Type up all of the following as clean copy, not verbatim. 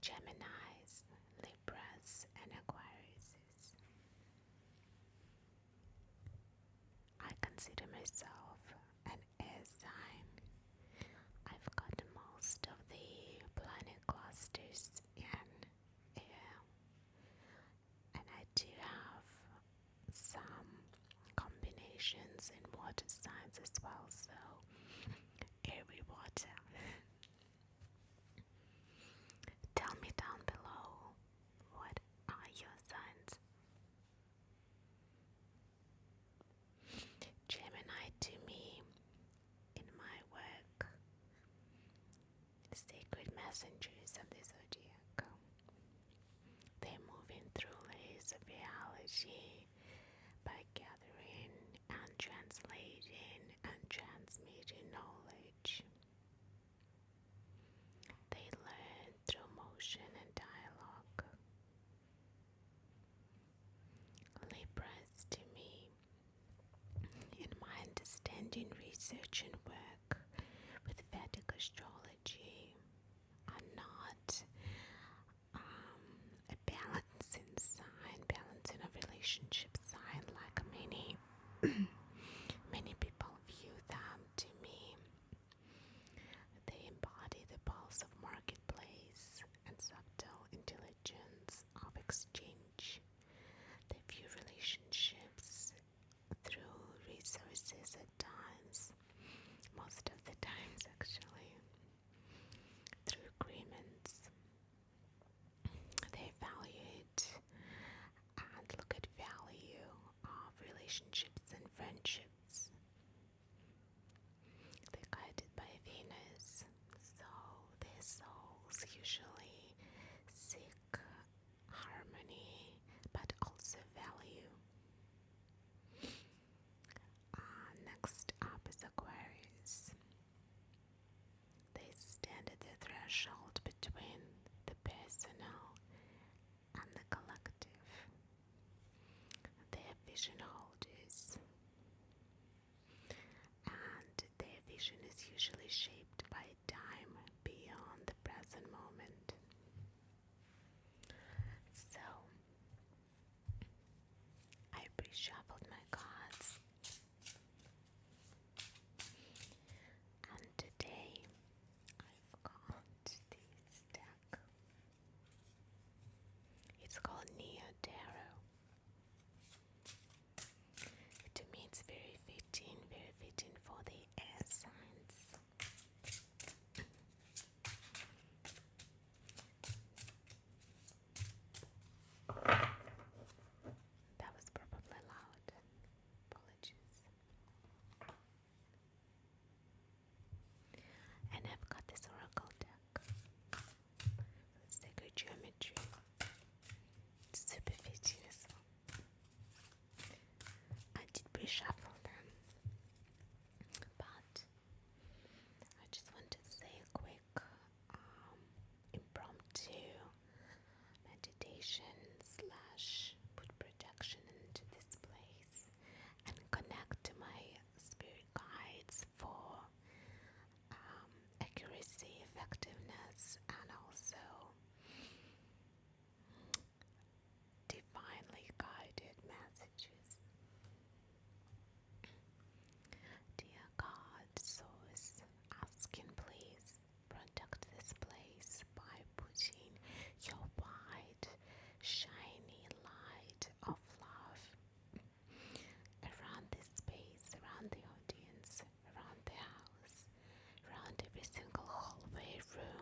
Geminis, Libras, and Aquariuses. I consider myself an air sign. I've got most of the planet clusters in air, and I do have some combinations in water signs as well, so airy water. Tell me down below, what are your signs? Gemini to me, in my work, sacred messengers of the zodiac. They're moving through layers of reality by gathering and translating and transmitting knowledge. They learn through motion and dialogue. Libras to me, in my understanding, research and work with Vedic astrology, are not a balancing sign, balancing a relationship sign like many people view them. To me, they embody the pulse of marketplace and subtle intelligence of exchange. They view relationships through resources at times, most of the times actually, through agreements. They value it and look at value of relationships and friendships. They're guided by Venus, so their souls usually seek harmony but also value. Next up is Aquarius. They stand at the threshold between the personal and the collective. They are vision holders, and their vision is usually shaped by time beyond the present moment. So, I reshuffled my cards, and today I've got this deck. It's called Neo Tarot. To me, it's very fitting for the air signs. That was probably loud. Apologies. And I've got this oracle deck for sacred geometry. Super fitting as well. I did reshuffle them, but I just want to say a quick impromptu meditation slash put protection into this place and connect to my spirit guides for accuracy, effectiveness, and also divinely guided messages. Dear God, Source, asking please protect this place by putting your wide, shiny light of love around this space, around the audience, around the house, around every single hallway, room,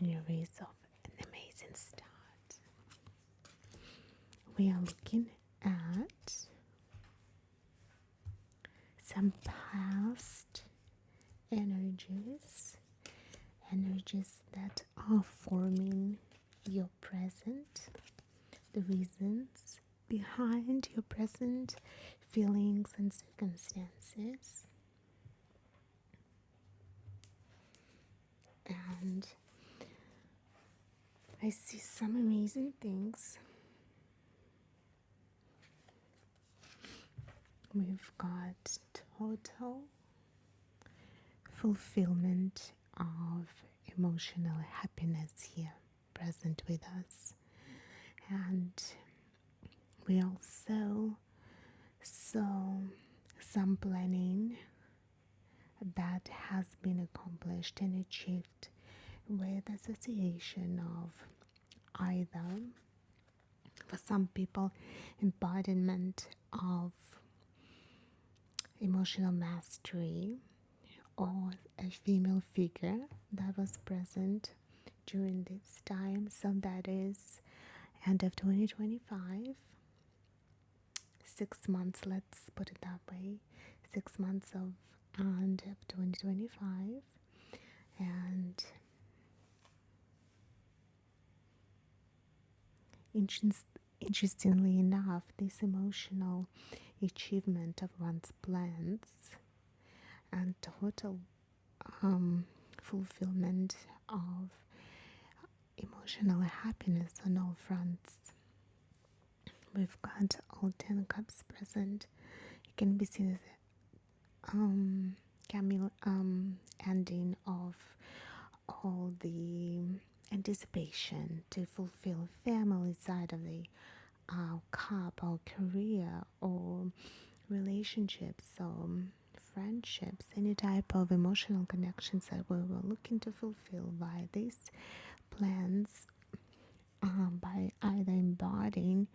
January is off an amazing start. We are looking at some past energies that are forming your present, the reasons behind your present feelings and circumstances. And I see some amazing things. We've got total fulfillment of emotional happiness here present with us. And we also saw some planning that has been accomplished and achieved with association of either, for some people, embodiment of emotional mastery, or a female figure that was present during this time. So that is end of 2025, 6 months, let's put it that way, 6 months of end of 2025. And interestingly enough, this emotional achievement of one's plans and total fulfillment of emotional happiness on all fronts. We've got all 10 cups present. It can be seen as a ending of all the anticipation to fulfill family side of the cup, or career, or relationships, or friendships, any type of emotional connections that we were looking to fulfill by these plans, by either embodying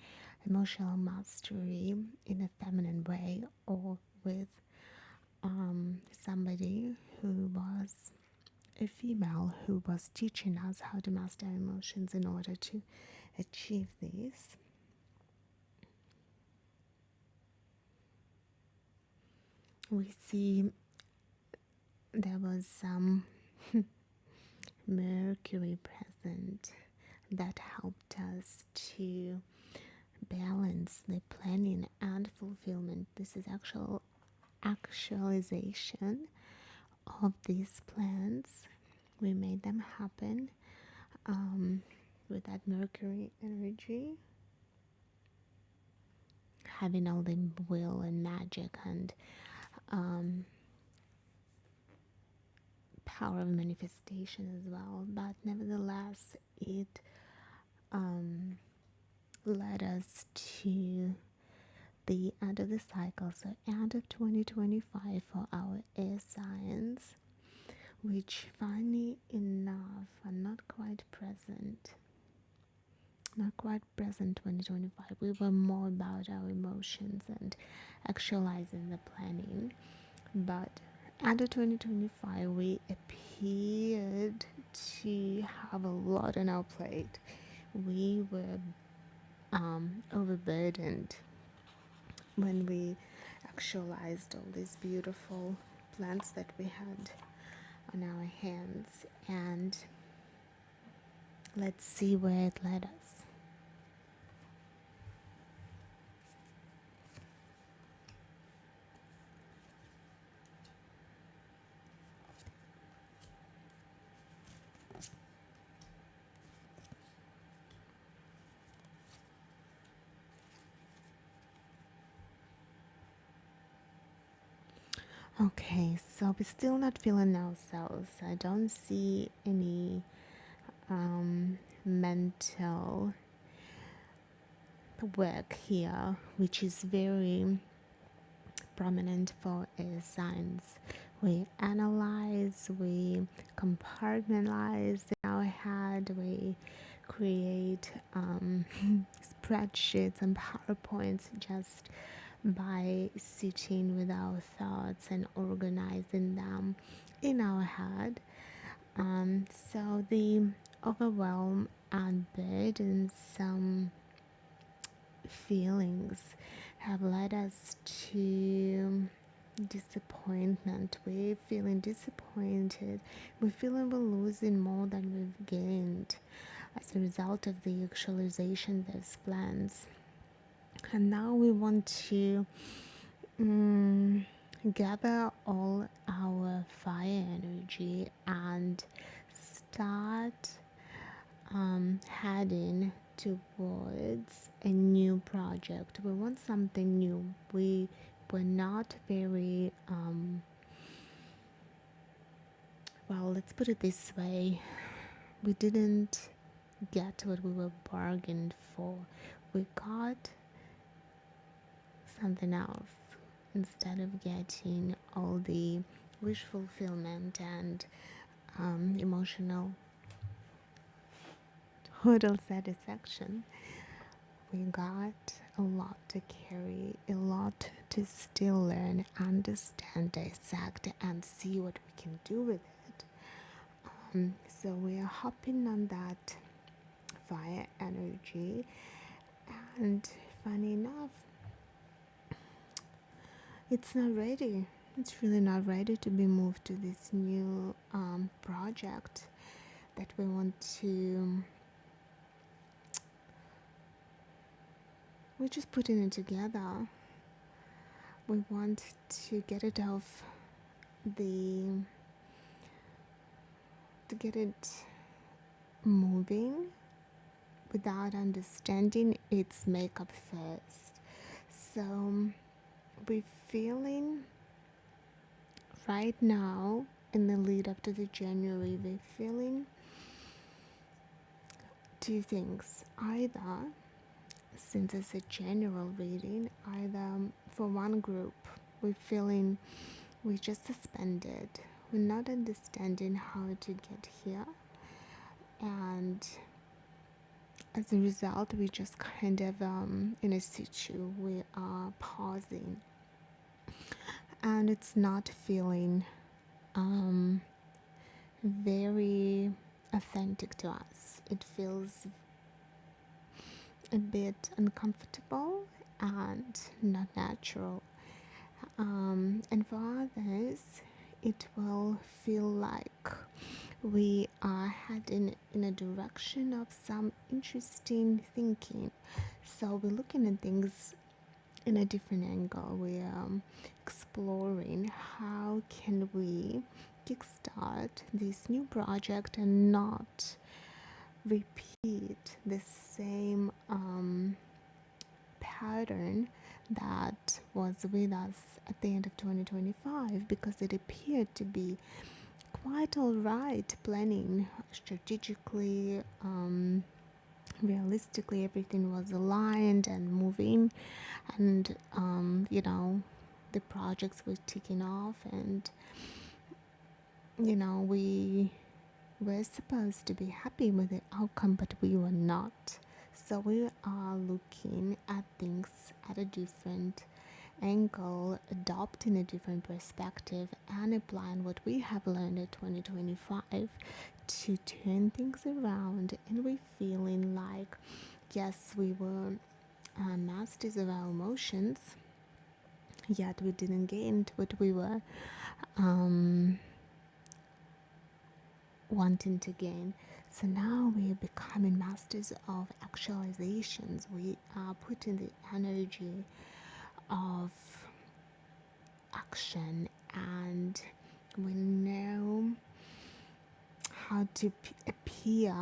emotional mastery in a feminine way, or with somebody who was a female who was teaching us how to master emotions in order to achieve this. We see there was some Mercury present that helped us to balance the planning and fulfillment. This is actualization of these plans. We made them happen with that Mercury energy, having all the will and magic and power of manifestation as well. But nevertheless, it led us to the end of the cycle, so end of 2025 for our air signs, which funny enough are not quite present 2025. We were more about our emotions and actualizing the planning, but under 2025 we appeared to have a lot on our plate. We were overburdened when we actualized all these beautiful plans that we had on our hands, and let's see where it led us. Okay, so we're still not feeling ourselves. I don't see any mental work here, which is very prominent for air signs. We analyze, we compartmentalize in our head, we create spreadsheets and PowerPoints just by sitting with our thoughts and organizing them in our head. So the overwhelm and burden, some feelings have led us to disappointment. We're feeling disappointed. We're feeling we're losing more than we've gained as a result of the actualization of those plans. And now we want to gather all our fire energy and start heading towards a new project. We want something new. We were not very well, let's put it this way, we didn't get what we were bargained for. We got something else instead of getting all the wish fulfillment and emotional total satisfaction. We got a lot to carry, a lot to still learn, understand, dissect, and see what we can do with it. So we are hopping on that fire energy, and funny enough, it's not ready. It's really not ready to be moved to this new project that we want to. We're just putting it together. We want to get it off to get it moving without understanding its makeup first. So we're feeling right now in the lead up to the January, we're feeling two things. Either, since it's a general reading, either for one group, we're feeling we're just suspended. We're not understanding how to get here. And as a result, we just kind of in a situ, we are pausing. And it's not feeling very authentic to us. It feels a bit uncomfortable and not natural. And for others, it will feel like we are heading in a direction of some interesting thinking. So we're looking at things in a different angle. We're exploring how can we kickstart this new project and not repeat the same pattern that was with us at the end of 2025, because it appeared to be quite all right planning strategically, realistically, everything was aligned and moving, and the projects were ticking off, and we were supposed to be happy with the outcome, but we were not. So we are looking at things at a different angle, adopting a different perspective, and applying what we have learned in 2025 to turn things around. And we're feeling like, yes, we were masters of our emotions, yet we didn't gain what we were wanting to gain. So now we are becoming masters of actualizations. We are putting the energy of action, and we know how to appear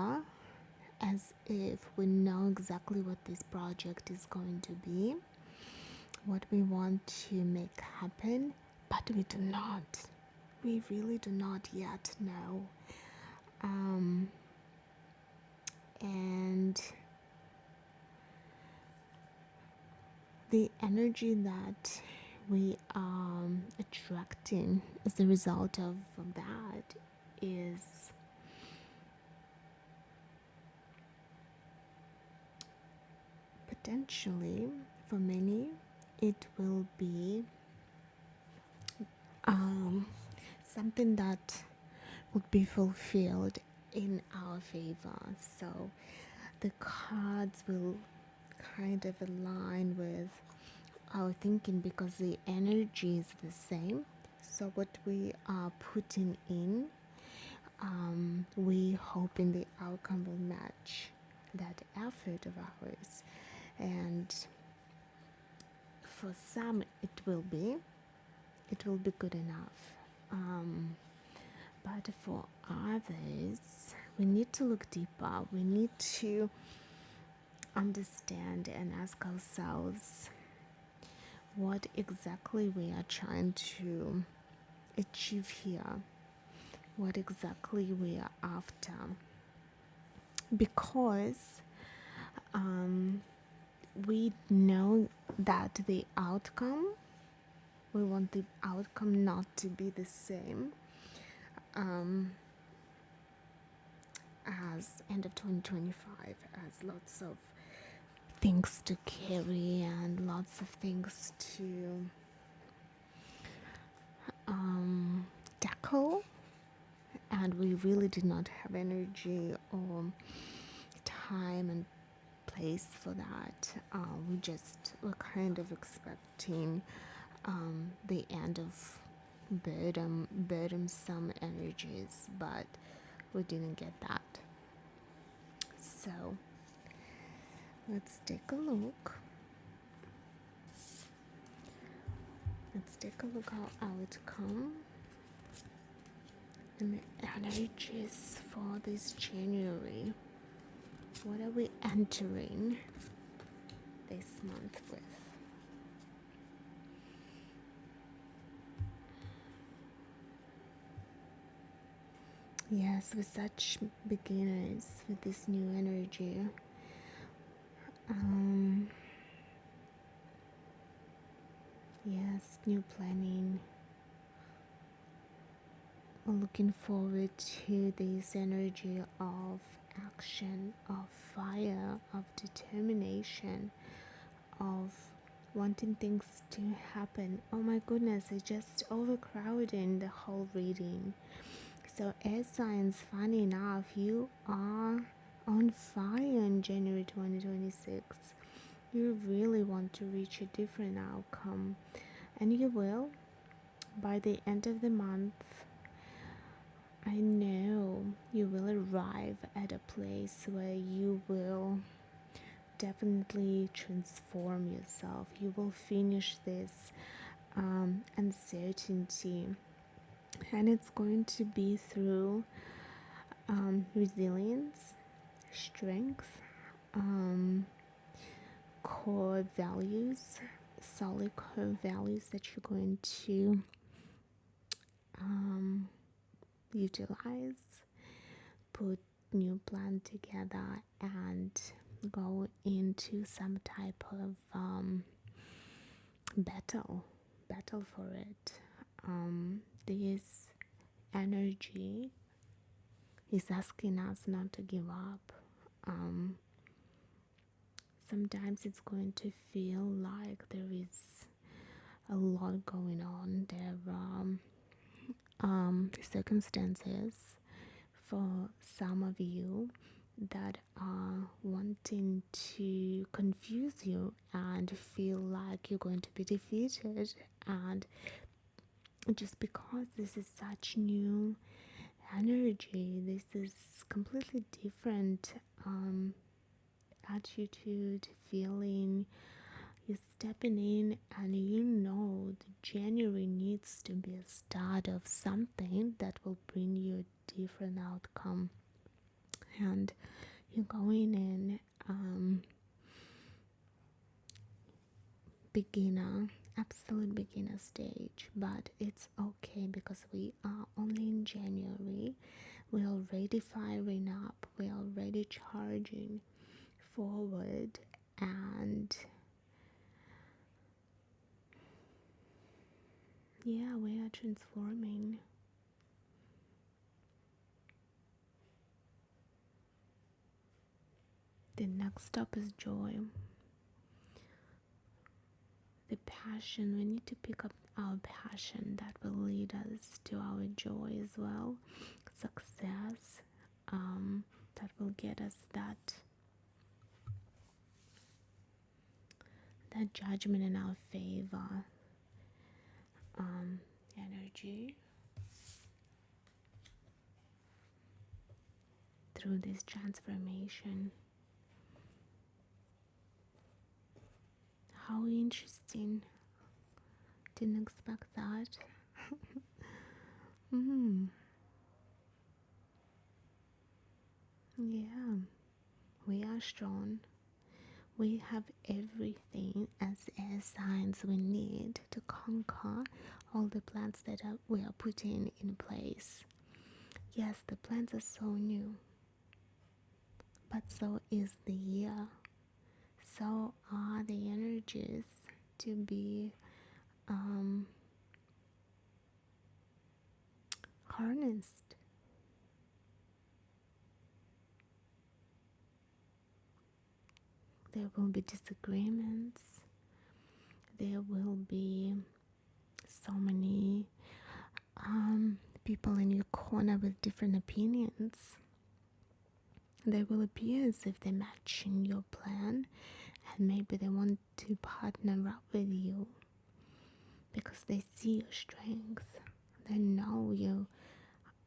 as if we know exactly what this project is going to be, what we want to make happen, but we do not. We really do not yet know. And the energy that we are attracting as a result of that is potentially, for many, it will be something that would be fulfilled in our favor. So the cards will kind of align with our thinking because the energy is the same. So what we are putting in, we hoping the outcome will match that effort of ours. And for some it will be good enough. But for others, we need to look deeper. We need to understand and ask ourselves what exactly we are trying to achieve here, what exactly we are after. Because we know that the outcome, we want the outcome not to be the same as end of 2025, as lots of things to carry and lots of things to tackle, and we really did not have energy or time and place for that. We're kind of expecting the end of burdensome energies, but we didn't get that. So let's take a look. Let's take a look how outcome and the energies for this January. What are we entering this month with? Yes, with such beginners, with this new energy, yes, new planning. We're looking forward to this energy of action, of fire, of determination, of wanting things to happen. Oh my goodness, it's just overcrowding the whole reading. So air signs, funny enough, you are on fire in January 2026. You really want to reach a different outcome, and you will by the end of the month. I know you will arrive at a place where you will definitely transform yourself. You will finish this uncertainty, and it's going to be through resilience, strength, core values, solid core values that you're going to utilize, put new plan together, and go into some type of battle for it. This energy is asking us not to give up. Sometimes it's going to feel like there is a lot going on. There are circumstances for some of you that are wanting to confuse you and feel like you're going to be defeated, and just because this is such new energy, this is completely different attitude, feeling. You're stepping in, and you know the January needs to be a start of something that will bring you a different outcome. And you're going in absolute beginner stage, but it's okay because we are only in January. We're already firing up, we're already charging forward, and yeah, we are transforming. The next stop is joy. The passion, we need to pick up our passion that will lead us to our joy as well. Success, that will get us that judgment in our favor energy through this transformation. How interesting. Didn't expect that. Yeah, we are strong. We have everything as air signs we need to conquer all the plans that we are putting in place. Yes, the plans are so new, but so is the year. So are the energies to be harnessed. There will be disagreements. There will be so many people in your corner with different opinions. They will appear as if they match in your plan, and maybe they want to partner up with you because they see your strength. They know you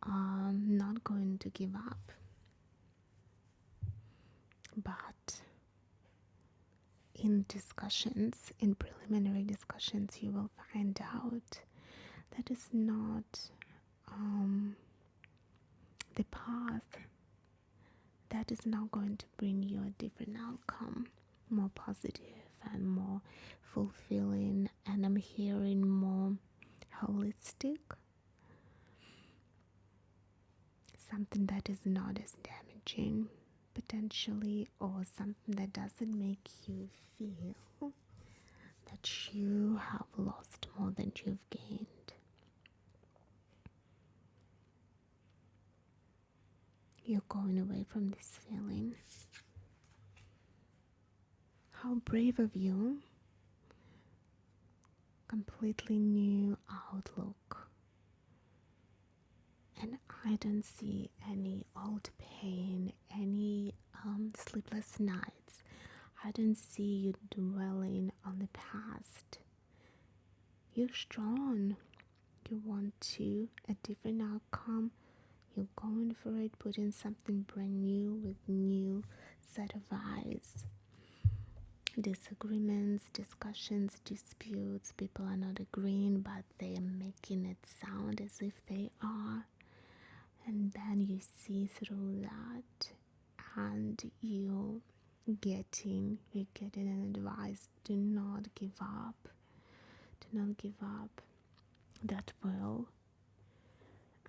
are not going to give up. But in discussions, in preliminary discussions, you will find out that is not the path that is now going to bring you a different outcome, more positive and more fulfilling, and I'm hearing more holistic, something that is not as damaging potentially, or something that doesn't make you feel that you have lost more than you've gained. You're going away from this feeling. How brave of you. Completely new outlook. And I don't see any old pain, any sleepless nights. I don't see you dwelling on the past. You're strong. You want a different outcome. You're going for it, putting something brand new with new set of eyes. Disagreements, discussions, disputes, people are not agreeing, but they are making it sound as if they are. And then you see through that, and you're getting an advice: do not give up. Do not give up. That will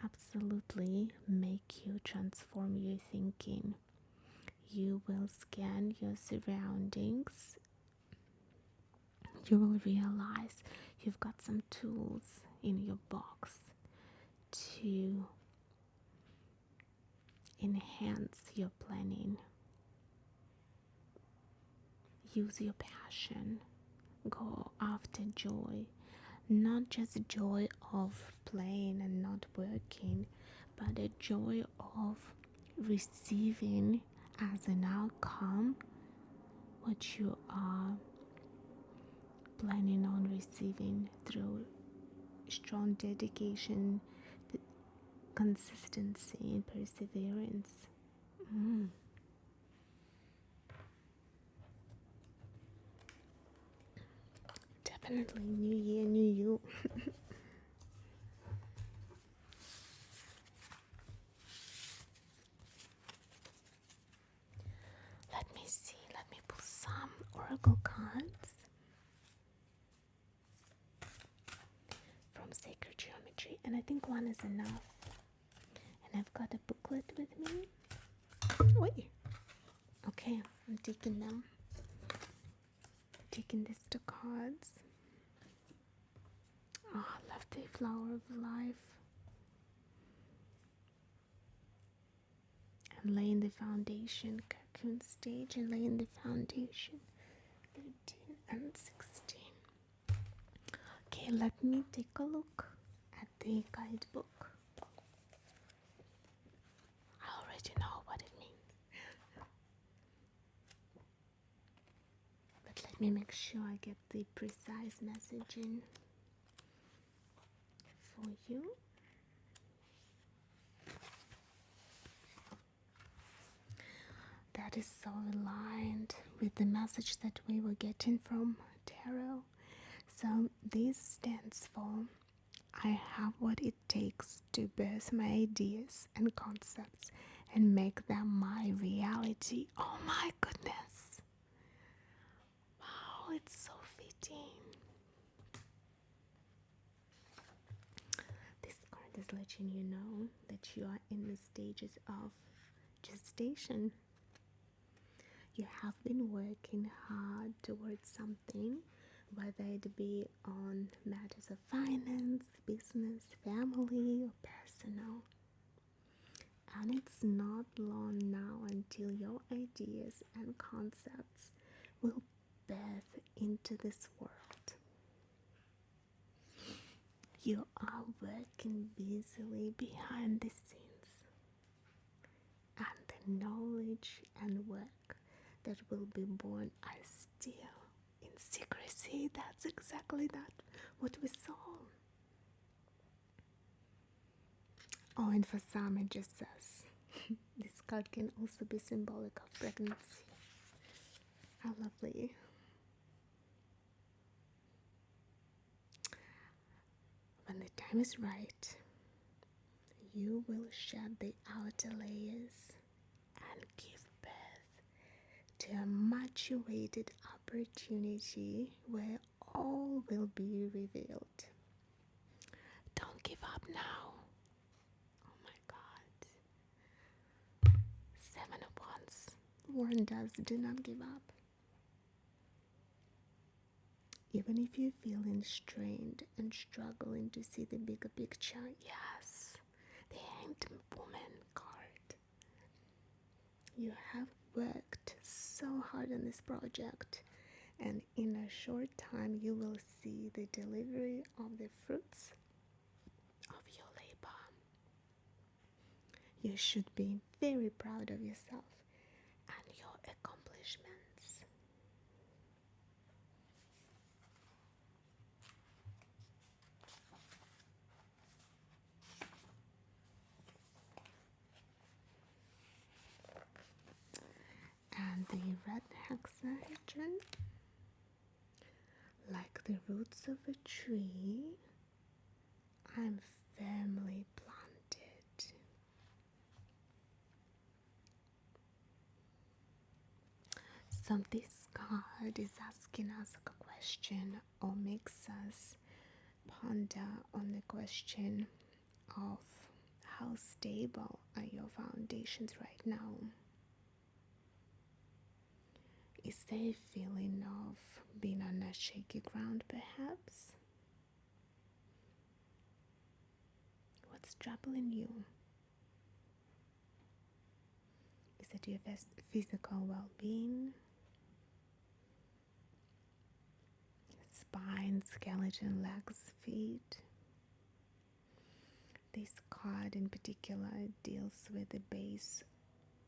absolutely make you transform your thinking. You will scan your surroundings. You will realize you've got some tools in your box to enhance your planning. Use your passion. Go after joy. Not just joy of playing and not working, but a joy of receiving as an outcome what you are planning on receiving through strong dedication, consistency, and perseverance. Definitely new year, new you. Let me see, let me pull some oracle cards from Sacred Geometry, and I think one is enough. And I've got a booklet with me. Wait. Okay, I'm taking them. Taking this to cards. Oh, I love the flower of life. And laying the foundation, cocoon stage, and laying the foundation. 13 and 16. Okay, let me take a look at the guidebook. I already know Let me make sure I get the precise messaging for you. That is so aligned with the message that we were getting from Tarot. So this stands for I have what it takes to birth my ideas and concepts and make them my reality. Oh my goodness. Wow, it's so fitting. This card is letting you know that you are in the stages of gestation. You have been working hard towards something, whether it be on matters of finance, business, family, or personal. And it's not long now until your ideas and concepts will birth into this world. You are working busily behind the scenes, and the knowledge and work that will be born are still in secrecy. That's exactly what we saw. Oh, and for some it just says this card can also be symbolic of pregnancy. How lovely. When the time is right, you will shed the outer layers and give birth to a much awaited opportunity where all will be revealed. Don't give up now. Oh my God. 7 of Wands warned us, do not give up. Even if you're feeling strained and struggling to see the bigger picture, yes, the Hanged Woman card. You have worked so hard on this project, and in a short time you will see the delivery of the fruits of your labor. You should be very proud of yourself and your accomplishments. And the red hexahedron, like the roots of a tree, I'm firmly planted. So this card is asking us a question, or makes us ponder on the question of how stable are your foundations right now? Is there a feeling of being on a shaky ground perhaps? What's troubling you? Is it your physical well-being? Spine, skeleton, legs, feet? This card in particular deals with the base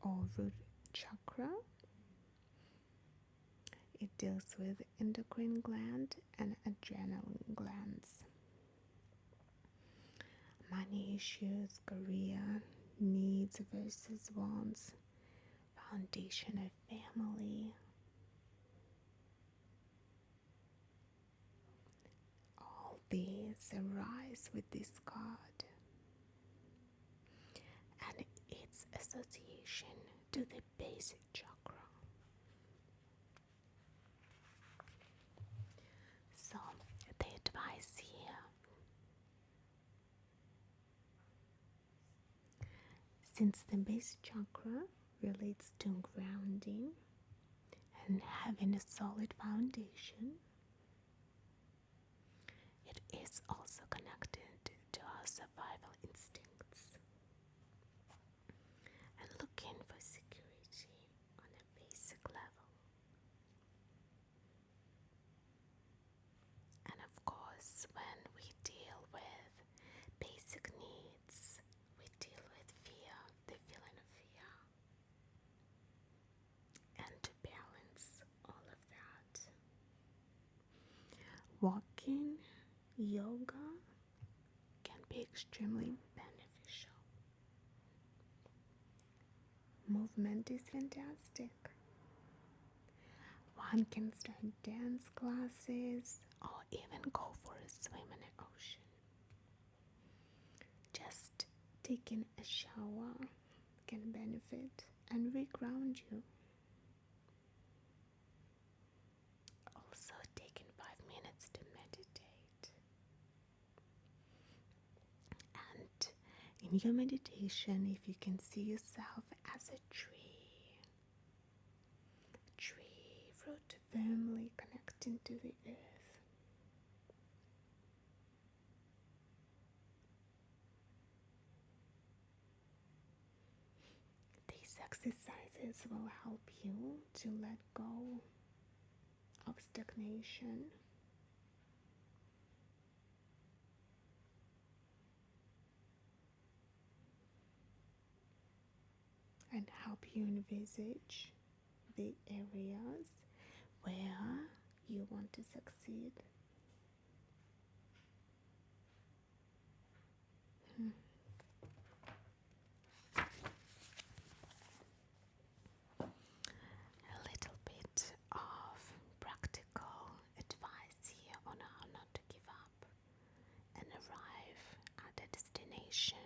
or root chakra. It deals with endocrine gland and adrenal glands. Money issues, career, needs versus wants, foundation of family. All these arise with this card and its association to the basic chakra. So the advice here, since the base chakra relates to grounding and having a solid foundation, it is also connected to our survival instincts and looking for security on a basic level. And of course, when we deal with basic needs, we deal with fear, the feeling of fear. And to balance all of that, walking, yoga can be extremely beneficial. Movement is fantastic. One can start dance classes or even go for a swim in the ocean. Just taking a shower can benefit and reground you. Also, taking 5 minutes to meditate. And in your meditation, if you can see yourself as a tree root firmly connecting to the earth, these exercises will help you to let go of stagnation and help you envisage the areas where you want to succeed. A little bit of practical advice here on how not to give up and arrive at a destination